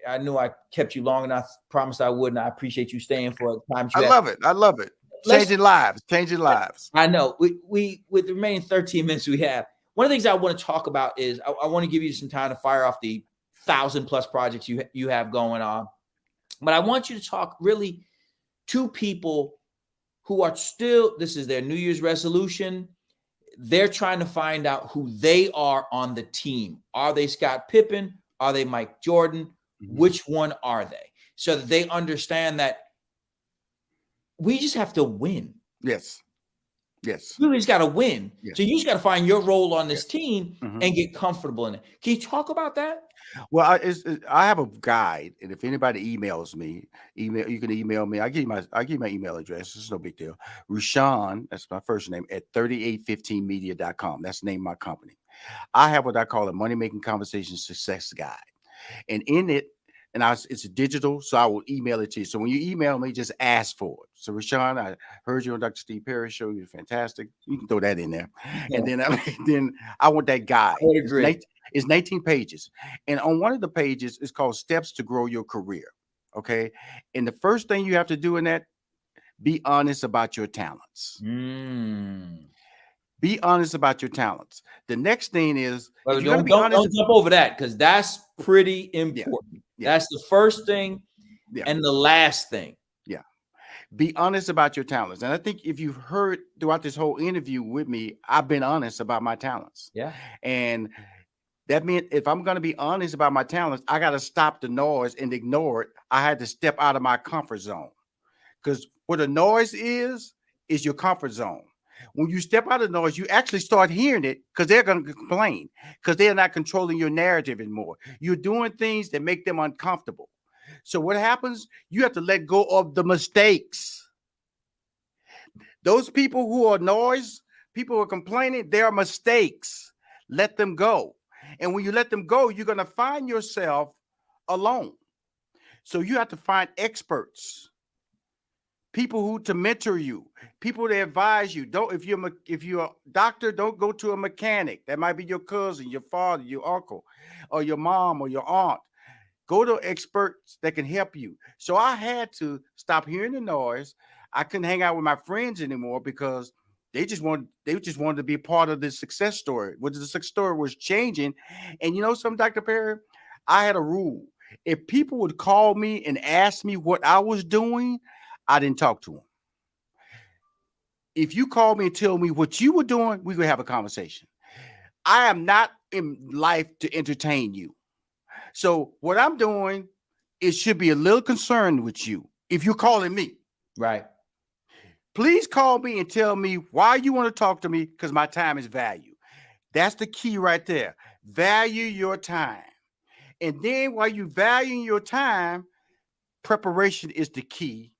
I know I kept you long enough. Promised I would, and I appreciate you staying for the time. I love it. I love it. Changing lives. I know. We with the remaining 13 minutes we have, one of the things I want to talk about is I want to give you some time to fire off the 1,000+ projects you have going on. But I want you to talk really to people who are still, this is their New Year's resolution. They're trying to find out who they are on the team. Are they Scott Pippen? Are they Mike Jordan? Which one are they? So that they understand that we just have to win. Yes. You just got to win. So you just got to find your role on this team and get comfortable in it. Can you talk about that? Well, I have a guide, and if anybody emails me, you can email me. I give you my email address. It's no big deal. Rushion, that's my first name, at 3815media.com. That's the name of my company. I have what I call a money making conversation success guide, and in it, it's digital, so I will email it to you. So when you email me, just ask for it. So Rushion, I heard you on Dr. Steve Perry show. You're fantastic. You can throw that in there, and then I want that guide. It's 19 pages, and on one of the pages, it's called Steps to Grow Your Career. Okay, and the first thing you have to do in that, be honest about your talents. Be honest about your talents. The next thing is, don't jump over that because that's pretty important. That's the first thing and the last thing. Be honest about your talents. And I think if you've heard throughout this whole interview with me, I've been honest about my talents. And that means if I'm going to be honest about my talents, I got to stop the noise and ignore it. I had to step out of my comfort zone, because what the noise is your comfort zone. When you step out of the noise, you actually start hearing it because they're going to complain because they're not controlling your narrative anymore. You're doing things that make them uncomfortable. So what happens? You have to let go of the mistakes. Those people who are noise, people who are complaining, they are mistakes. Let them go. And when you let them go, you're going to find yourself alone. So you have to find experts, people who to mentor you, people to advise you. Don't if you're a doctor, don't go to a mechanic. That might be your cousin, your father, your uncle, or your mom or your aunt. Go to experts that can help you. So I had to stop hearing the noise. I couldn't hang out with my friends anymore because they just wanted to be part of this success story. Which the success story was changing. And you know something, Dr. Perry? I had a rule. If people would call me and ask me what I was doing, I didn't talk to them. If you call me and tell me what you were doing, we could have a conversation. I am not in life to entertain you. So what I'm doing, it should be a little concerned with you. If you're calling me, Right. please call me and tell me why you want to talk to me because my time is value. That's the key right there. Value your time. And then while you valuing your time, preparation is the key.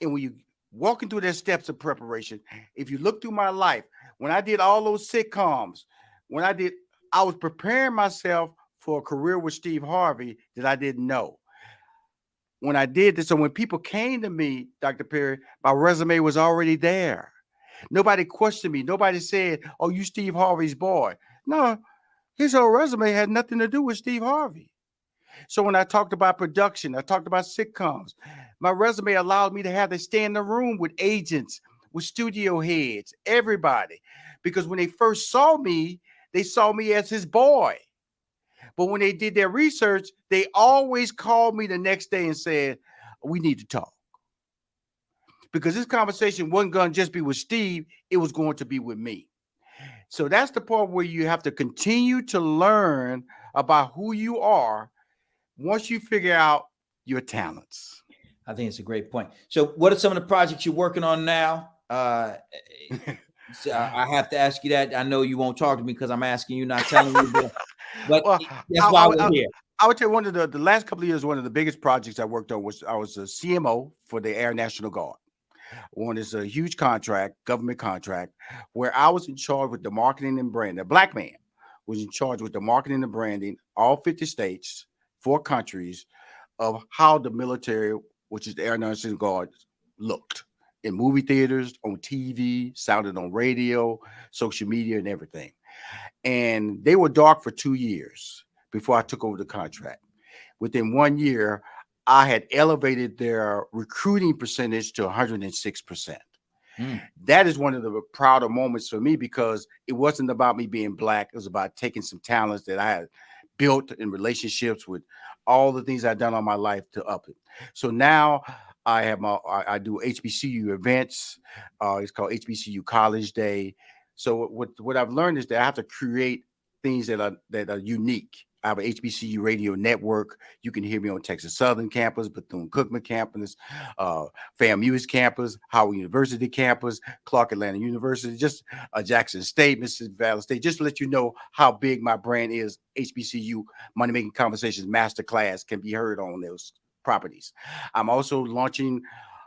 And when you walking through the steps of preparation, if you look through my life, when I did all those sitcoms, I was preparing myself for a career with Steve Harvey that I didn't know. When I did this, so when people came to me, Dr. Perry, my resume was already there. Nobody questioned me. Nobody said, "Oh, you Steve Harvey's boy." No, his whole resume had nothing to do with Steve Harvey. So when I talked about production, I talked about sitcoms. My resume allowed me to have to stay in the room with agents, with studio heads, everybody. Because when they first saw me, they saw me as his boy. But when they did their research, they always called me the next day and said, "We need to talk." Because this conversation wasn't going to just be with Steve, it was going to be with me. So that's the part where you have to continue to learn about who you are once you figure out your talents. I think it's a great point. So, what are some of the projects you're working on now? So I have to ask you that. I know you won't talk to me because I'm asking you, not telling you, but Well, that's why we're here. I would tell you one of the last couple of years, one of the biggest projects I worked on was I was a CMO for the Air National Guard. One is a huge contract, government contract, where I was in charge with the marketing and branding. A black man was in charge with the marketing and branding, all 50 states, 4 countries, of how the military, which is the Air National Guard, looked in movie theaters, on TV, sounded on radio, social media, and everything. And they were dark for 2 years before I took over the contract. Within 1 year, I had elevated their recruiting percentage to 106%. Mm. That is one of the prouder moments for me because it wasn't about me being black. It was about taking some talents that I had built in relationships with all the things I've done on my life to up it. So now I do HBCU events. It's called HBCU College Day. So what I've learned is that I have to create things that are unique. I have an HBCU radio network. You can hear me on Texas Southern campus, Bethune-Cookman campus, FAMU's campus, Howard University campus, Clark Atlanta University, just Jackson State, Mississippi Valley State, just to let you know how big my brand is. HBCU Money Making Conversations Masterclass can be heard on those properties. I'm also launching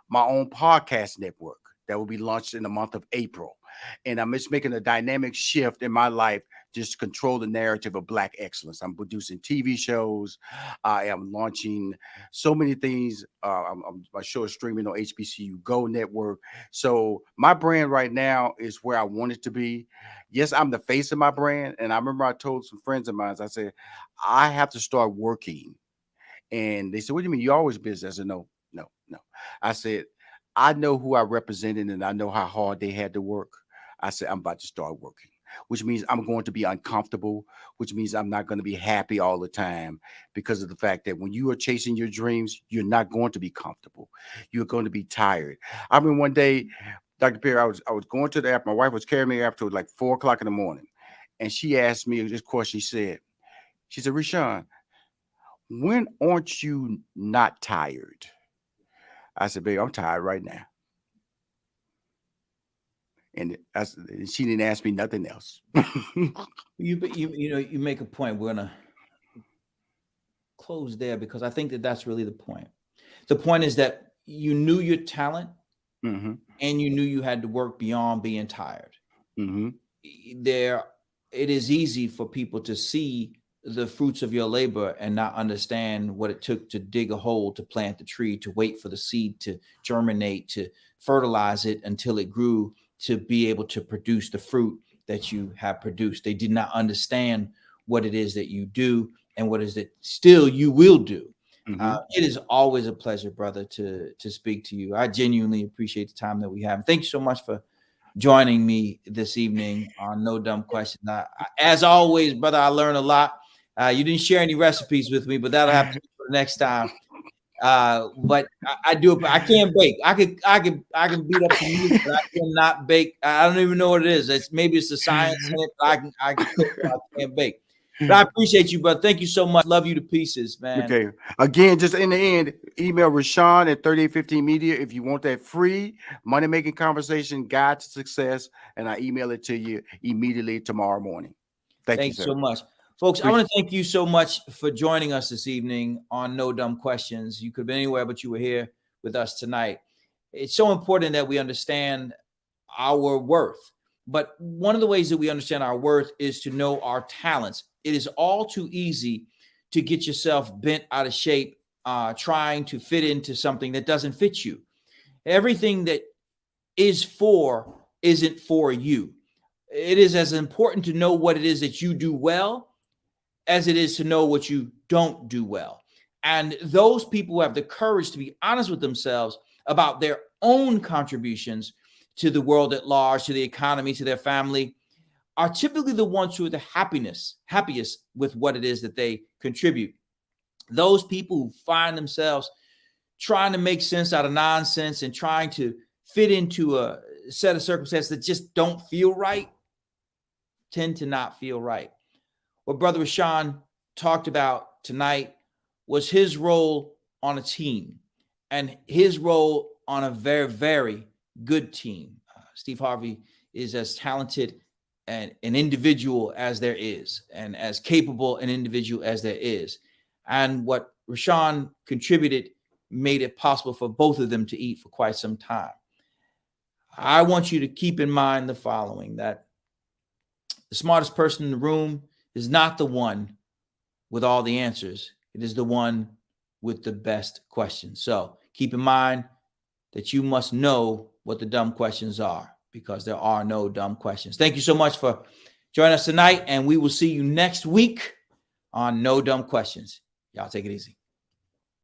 my own podcast network that will be launched in the month of April. And I'm just making a dynamic shift in my life just to control the narrative of Black excellence. I'm producing TV shows. I am launching so many things. My show is streaming on HBCU Go Network. So my brand right now is where I want it to be. Yes, I'm the face of my brand. And I remember I told some friends of mine, I said, I have to start working. And they said, "What do you mean? You always busy?" I said, "No, no, no." I said, "I know who I represented and I know how hard they had to work." I said, "I'm about to start working, which means I'm going to be uncomfortable, which means I'm not going to be happy all the time because of the fact that when you are chasing your dreams, you're not going to be comfortable. You're going to be tired." I mean, one day, Dr. Perry, I was going to the airport. My wife was carrying me after like 4 o'clock in the morning. And she asked me this question. She said, "Rushion, when aren't you not tired?" I said, "Babe, I'm tired right now." And she didn't ask me nothing else. You make a point. We're gonna close there because I think that's really the point. The point is that you knew your talent, Mm-hmm. and you knew you had to work beyond being tired. Mm-hmm. It is easy for people to see the fruits of your labor and not understand what it took to dig a hole, to plant the tree, to wait for the seed to germinate, to fertilize it until it grew, to be able to produce the fruit that you have produced. They did not understand what it is that you do and what is it still you will do. Mm-hmm. It is always a pleasure, brother, to speak to you. I genuinely appreciate the time that we have. Thank you so much for joining me this evening on No Dumb Questions. As always, brother, I learned a lot. You didn't share any recipes with me, but that'll have to be for the next time. But I do. I can't bake. I can beat up some meat, but I cannot bake. I don't even know what it is. Maybe it's the science in it. I can cook, but I can't bake. But I appreciate you, brother. Thank you so much. Love you to pieces, man. Okay. Again, just in the end, email Rushion at 3815 Media if you want that free money making conversation guide to success, and I email it to you immediately tomorrow morning. Thank you, sir. So much. Folks, I want to thank you so much for joining us this evening on No Dumb Questions. You could have been anywhere, but you were here with us tonight. It's so important that we understand our worth. But one of the ways that we understand our worth is to know our talents. It is all too easy to get yourself bent out of shape, trying to fit into something that doesn't fit you. Everything that is for isn't for you. It is as important to know what it is that you do well as it is to know what you don't do well. And those people who have the courage to be honest with themselves about their own contributions to the world at large, to the economy, to their family, are typically the ones who are the happiest with what it is that they contribute. Those people who find themselves trying to make sense out of nonsense and trying to fit into a set of circumstances that just don't feel right tend to not feel right. What Brother Rushion talked about tonight was his role on a team and his role on a very, very good team. Steve Harvey is as talented an individual as there is, and as capable an individual as there is. And what Rushion contributed made it possible for both of them to eat for quite some time. I want you to keep in mind the following, that the smartest person in the room is not the one with all the answers. It is the one with the best questions. So keep in mind that you must know what the dumb questions are, because there are no dumb questions. Thank you so much for joining us tonight, and we will see you next week on No Dumb Questions. Y'all take it easy.